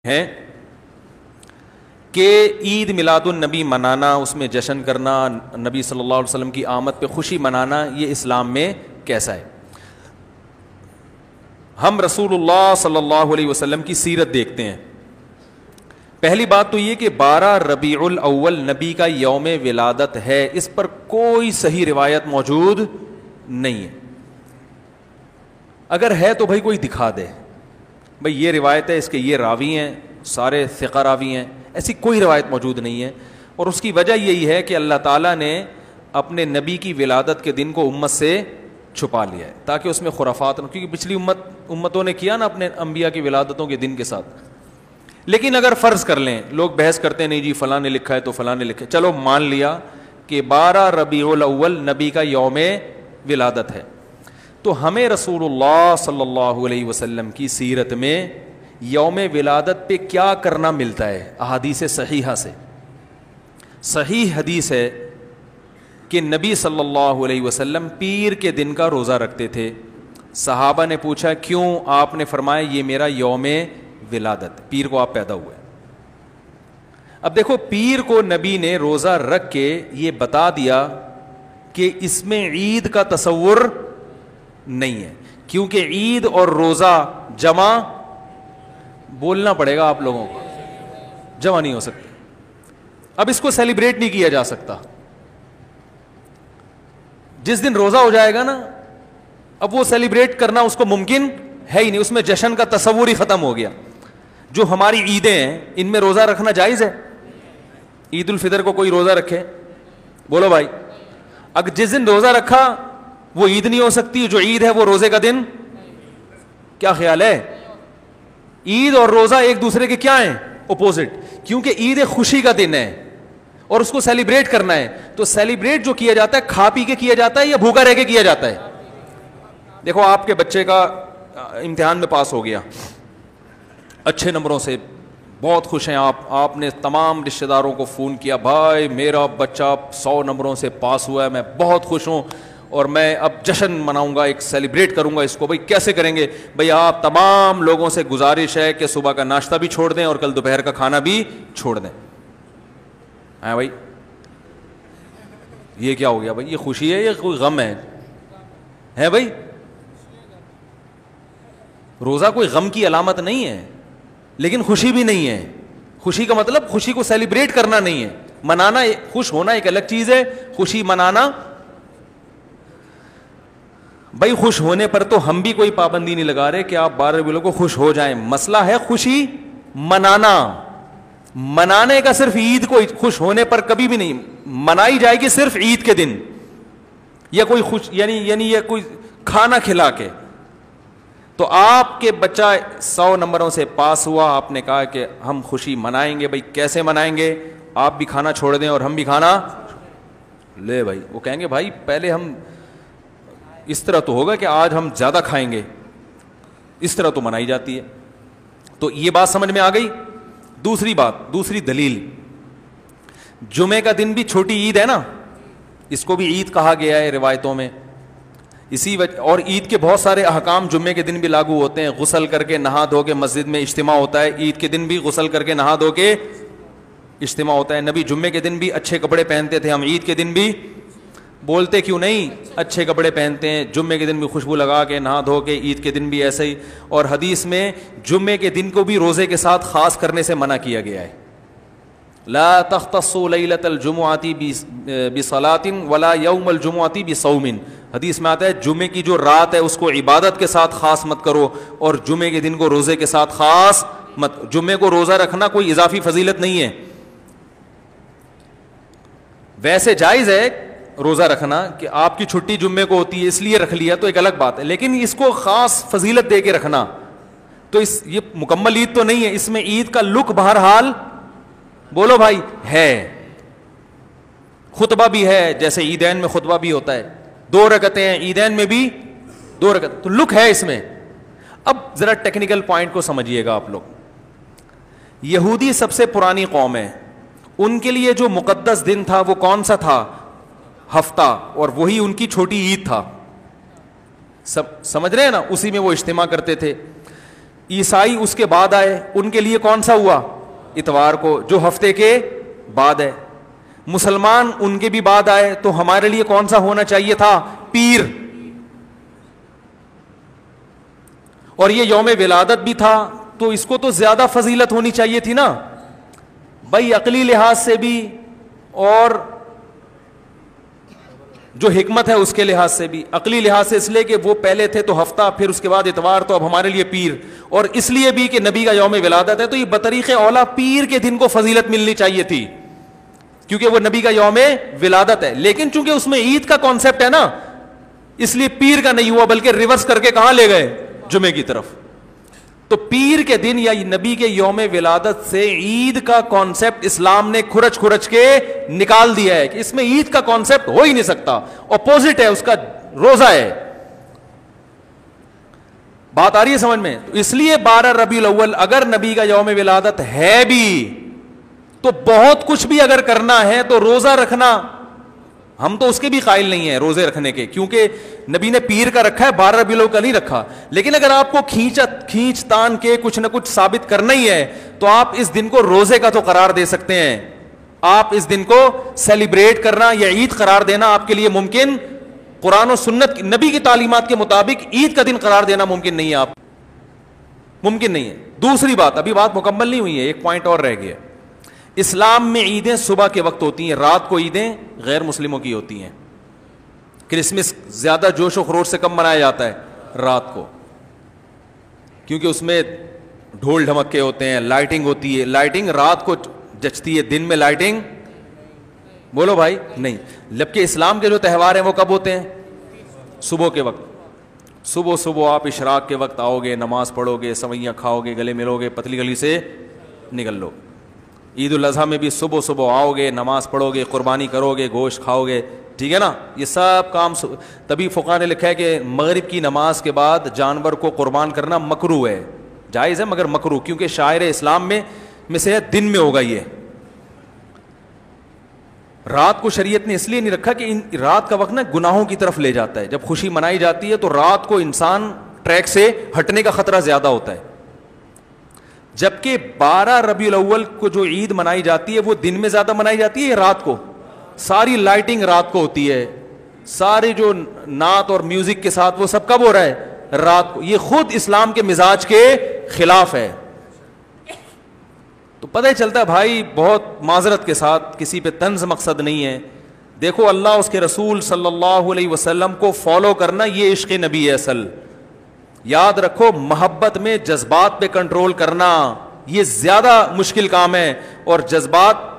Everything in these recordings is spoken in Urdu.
ہیں کہ عید میلاد النبی منانا، اس میں جشن کرنا، نبی صلی اللہ علیہ وسلم کی آمد پہ خوشی منانا، یہ اسلام میں کیسا ہے؟ ہم رسول اللہ صلی اللہ علیہ وسلم کی سیرت دیکھتے ہیں. پہلی بات تو یہ کہ 12 ربیع الاول نبی کا یوم ولادت ہے، اس پر کوئی صحیح روایت موجود نہیں ہے. اگر ہے تو بھائی کوئی دکھا دے، بھائی یہ روایت ہے، اس کے یہ راوی ہیں، سارے ثقہ راوی ہیں. ایسی کوئی روایت موجود نہیں ہے، اور اس کی وجہ یہی ہے کہ اللہ تعالیٰ نے اپنے نبی کی ولادت کے دن کو امت سے چھپا لیا ہے تاکہ اس میں خرافات نہ، کیونکہ پچھلی امتوں نے کیا نا اپنے انبیاء کی ولادتوں کے دن کے ساتھ. لیکن اگر فرض کر لیں، لوگ بحث کرتے ہیں نہیں جی فلاں نے لکھا ہے تو فلاں نے لکھا ہے، چلو مان لیا کہ 12 ربیع الاول نبی کا یوم ولادت ہے، تو ہمیں رسول اللہ صلی اللہ علیہ وسلم کی سیرت میں یوم ولادت پہ کیا کرنا ملتا ہے؟ احادیث صحیحہ سے صحیح حدیث ہے کہ نبی صلی اللہ علیہ وسلم پیر کے دن کا روزہ رکھتے تھے. صحابہ نے پوچھا کیوں؟ آپ نے فرمایا یہ میرا یوم ولادت، پیر کو آپ پیدا ہوئے. اب دیکھو، پیر کو نبی نے روزہ رکھ کے یہ بتا دیا کہ اس میں عید کا تصور نہیں ہے، کیونکہ عید اور روزہ جمع بولنا پڑے گا آپ لوگوں کو، جمع نہیں ہو سکتے. اب اس کو سیلیبریٹ نہیں کیا جا سکتا. جس دن روزہ ہو جائے گا نا، اب وہ سیلیبریٹ کرنا اس کو ممکن ہے ہی نہیں، اس میں جشن کا تصور ہی ختم ہو گیا. جو ہماری عیدیں ہیں ان میں روزہ رکھنا جائز ہے؟ عید الفطر کو کوئی روزہ رکھے؟ بولو بھائی. اگر جس دن روزہ رکھا وہ عید نہیں ہو سکتی، جو عید ہے وہ روزے کا دن. کیا خیال ہے؟ عید اور روزہ ایک دوسرے کے کیا ہیں؟ اپوزٹ. کیونکہ عید ایک خوشی کا دن ہے اور اس کو سیلیبریٹ کرنا ہے، تو سیلیبریٹ جو کیا جاتا ہے کھا پی کے کیا جاتا ہے یا بھوکا رہ کے کیا جاتا ہے؟ دیکھو، آپ کے بچے کا امتحان میں پاس ہو گیا اچھے نمبروں سے، بہت خوش ہیں آپ نے تمام رشتہ داروں کو فون کیا، بھائی میرا بچہ 100 نمبروں سے پاس ہوا ہے، میں بہت خوش ہوں اور میں اب جشن مناؤں گا، ایک سیلیبریٹ کروں گا اس کو. بھائی کیسے کریں گے؟ بھائی آپ تمام لوگوں سے گزارش ہے کہ صبح کا ناشتہ بھی چھوڑ دیں اور کل دوپہر کا کھانا بھی چھوڑ دیں. ہاں بھائی، یہ کیا ہو گیا بھائی؟ یہ خوشی ہے یا کوئی غم ہے بھائی؟ روزہ کوئی غم کی علامت نہیں ہے، لیکن خوشی بھی نہیں ہے. خوشی کا مطلب خوشی کو سیلیبریٹ کرنا نہیں ہے، منانا. خوش ہونا ایک الگ چیز ہے، خوشی منانا. بھائی خوش ہونے پر تو ہم بھی کوئی پابندی نہیں لگا رہے کہ آپ 12 ربیع کو خوش ہو جائیں. مسئلہ ہے خوشی منانا. منانے کا صرف عید کو خوش ہونے پر کبھی بھی نہیں منائی جائے گی، صرف عید کے دن یا کوئی خوش یعنی یا کوئی کھانا کھلا کے. تو آپ کے بچہ 100 نمبروں سے پاس ہوا، آپ نے کہا کہ ہم خوشی منائیں گے. بھائی کیسے منائیں گے؟ آپ بھی کھانا چھوڑ دیں اور ہم بھی کھانا لے. بھائی وہ کہیں گے بھائی پہلے ہم اس طرح تو ہوگا کہ آج ہم زیادہ کھائیں گے، اس طرح تو منائی جاتی ہے. تو یہ بات سمجھ میں آ گئی. دوسری بات، دوسری دلیل، جمعے کا دن بھی چھوٹی عید ہے نا، اس کو بھی عید کہا گیا ہے روایتوں میں. اسی وجہ، اور عید کے بہت سارے احکام جمعے کے دن بھی لاگو ہوتے ہیں. غسل کر کے نہا دھو کے مسجد میں اجتماع ہوتا ہے، عید کے دن بھی غسل کر کے نہا دھو کے اجتماع ہوتا ہے. نبی جمعے کے دن بھی اچھے کپڑے پہنتے تھے، ہم عید کے دن بھی بولتے کیوں نہیں اچھے کپڑے پہنتے ہیں. جمعے کے دن بھی خوشبو لگا کے نہا دھو کے، عید کے دن بھی ایسے ہی. اور حدیث میں جمعے کے دن کو بھی روزے کے ساتھ خاص کرنے سے منع کیا گیا ہے. لا تختصوا لیلۃ الجمعۃ بصلاۃ ولا یوم الجمعۃ بصوم. حدیث میں آتا ہے جمعے کی جو رات ہے اس کو عبادت کے ساتھ خاص مت کرو اور جمعے کے دن کو روزے کے ساتھ خاص مت. جمعے کو روزہ رکھنا کوئی اضافی فضیلت نہیں ہے. ویسے جائز ہے روزہ رکھنا کہ آپ کی چھٹی جمعے کو ہوتی ہے اس لیے رکھ لیا تو ایک الگ بات ہے، لیکن اس کو خاص فضیلت دے کے رکھنا تو یہ مکمل عید تو نہیں ہے. اس میں عید کا لک بہرحال بولو بھائی ہے، خطبہ بھی ہے، جیسے عیدین میں خطبہ بھی ہوتا ہے، 2 رکعتیں ہیں عیدین میں بھی 2 رکعت، تو لک ہے اس میں. اب ذرا ٹیکنیکل پوائنٹ کو سمجھیے گا آپ لوگ. یہودی سب سے پرانی قوم ہے، ان کے لیے جو مقدس دن تھا وہ کون سا تھا؟ ہفتہ، اور وہی ان کی چھوٹی عید تھا. سب سمجھ رہے ہیں نا، اسی میں وہ اجتماع کرتے تھے. عیسائی اس کے بعد آئے, ان کے لیے کون سا ہوا؟ اتوار کو, جو ہفتے کے بعد ہے. مسلمان ان کے بھی بعد آئے, تو ہمارے لیے کون سا ہونا چاہیے تھا؟ پیر. اور یہ یوم ولادت بھی تھا, تو اس کو تو زیادہ فضیلت ہونی چاہیے تھی نا بھائی, عقلی لحاظ سے بھی اور جو حکمت ہے اس کے لحاظ سے بھی. عقلی لحاظ سے اس لیے کہ وہ پہلے تھے تو ہفتہ, پھر اس کے بعد اتوار, تو اب ہمارے لیے پیر. اور اس لیے بھی کہ نبی کا یوم ولادت ہے, تو یہ بطریق اولا پیر کے دن کو فضیلت ملنی چاہیے تھی, کیونکہ وہ نبی کا یوم ولادت ہے. لیکن چونکہ اس میں عید کا کانسیپٹ ہے نا, اس لیے پیر کا نہیں ہوا, بلکہ ریورس کر کے کہاں لے گئے؟ جمعے کی طرف. تو پیر کے دن یا نبی کے یوم ولادت سے عید کا کانسیپٹ اسلام نے کھرچ کھرچ کے نکال دیا ہے کہ اس میں عید کا کانسیپٹ ہو ہی نہیں سکتا, اپوزٹ ہے اس کا, روزہ ہے. بات آ رہی ہے سمجھ میں؟ تو اس لیے 12 ربیع الاول اگر نبی کا یوم ولادت ہے بھی, تو بہت کچھ بھی اگر کرنا ہے تو روزہ رکھنا, ہم تو اس کے بھی قائل نہیں ہیں روزے رکھنے کے, کیونکہ نبی نے پیر کا رکھا ہے, 12 ربیع الاول کا نہیں رکھا. لیکن اگر آپ کو کھینچ تان کے کچھ نہ کچھ ثابت کرنا ہی ہے, تو آپ اس دن کو روزے کا تو قرار دے سکتے ہیں. آپ اس دن کو سیلیبریٹ کرنا یا عید قرار دینا آپ کے لیے ممکن, قرآن و سنت نبی کی تعلیمات کے مطابق عید کا دن قرار دینا ممکن نہیں ہے, آپ ممکن نہیں ہے. دوسری بات, ابھی بات مکمل نہیں ہوئی ہے, ایک پوائنٹ اور رہ گیا. اسلام میں عیدیں صبح کے وقت ہوتی ہیں, رات کو عیدیں غیر مسلموں کی ہوتی ہیں. کرسمس زیادہ جوش و خروش سے کم منایا جاتا ہے رات کو, کیونکہ اس میں ڈھول ڈھمکے ہوتے ہیں, لائٹنگ ہوتی ہے. لائٹنگ رات کو جچتی ہے, دن میں لائٹنگ بولو بھائی نہیں. جبکہ اسلام کے جو تہوار ہیں وہ کب ہوتے ہیں؟ صبح کے وقت. صبح آپ اشراق کے وقت آؤ گے, نماز پڑھو گے, سوئیاں کھاؤ گے, گلے ملو گے, پتلی گلی سے نکل لو. عید الاضحیٰ میں بھی صبح آؤ گے, نماز پڑھو گے, قربانی کرو گے, گوشت کھاؤ گے, ٹھیک ہے نا. یہ سب کام تبھی فقہا نے لکھا ہے کہ مغرب کی نماز کے بعد جانور کو قربان کرنا مکروہ ہے, جائز ہے مگر مکروہ, کیونکہ شاعر اسلام میں سے ہے دن میں ہوگا. یہ رات کو شریعت نے اس لیے نہیں رکھا کہ رات کا وقت نا گناہوں کی طرف لے جاتا ہے. جب خوشی منائی جاتی ہے تو رات کو انسان ٹریک سے ہٹنے کا خطرہ زیادہ ہوتا ہے. جبکہ 12 ربیع الاول کو جو عید منائی جاتی ہے وہ دن میں زیادہ منائی جاتی ہے یا رات کو؟ ساری لائٹنگ رات کو ہوتی ہے, سارے جو نعت اور میوزک کے ساتھ وہ سب کب ہو رہا ہے؟ رات کو. یہ خود اسلام کے مزاج کے خلاف ہے. تو پتہ ہی چلتا ہے بھائی, بہت معذرت کے ساتھ, کسی پہ طنز مقصد نہیں ہے. دیکھو اللہ اس کے رسول صلی اللہ علیہ وسلم کو فالو کرنا یہ عشق نبی ہے اصل. یاد رکھو, محبت میں جذبات پہ کنٹرول کرنا یہ زیادہ مشکل کام ہے, اور جذبات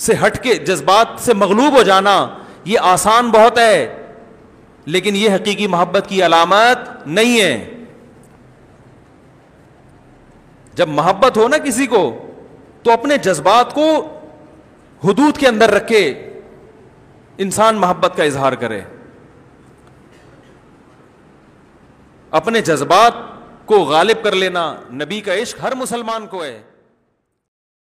سے ہٹ کے, جذبات سے مغلوب ہو جانا یہ آسان بہت ہے, لیکن یہ حقیقی محبت کی علامت نہیں ہے. جب محبت ہو نا کسی کو, تو اپنے جذبات کو حدود کے اندر رکھ کے انسان محبت کا اظہار کرے. اپنے جذبات کو غالب کر لینا, نبی کا عشق ہر مسلمان کو ہے.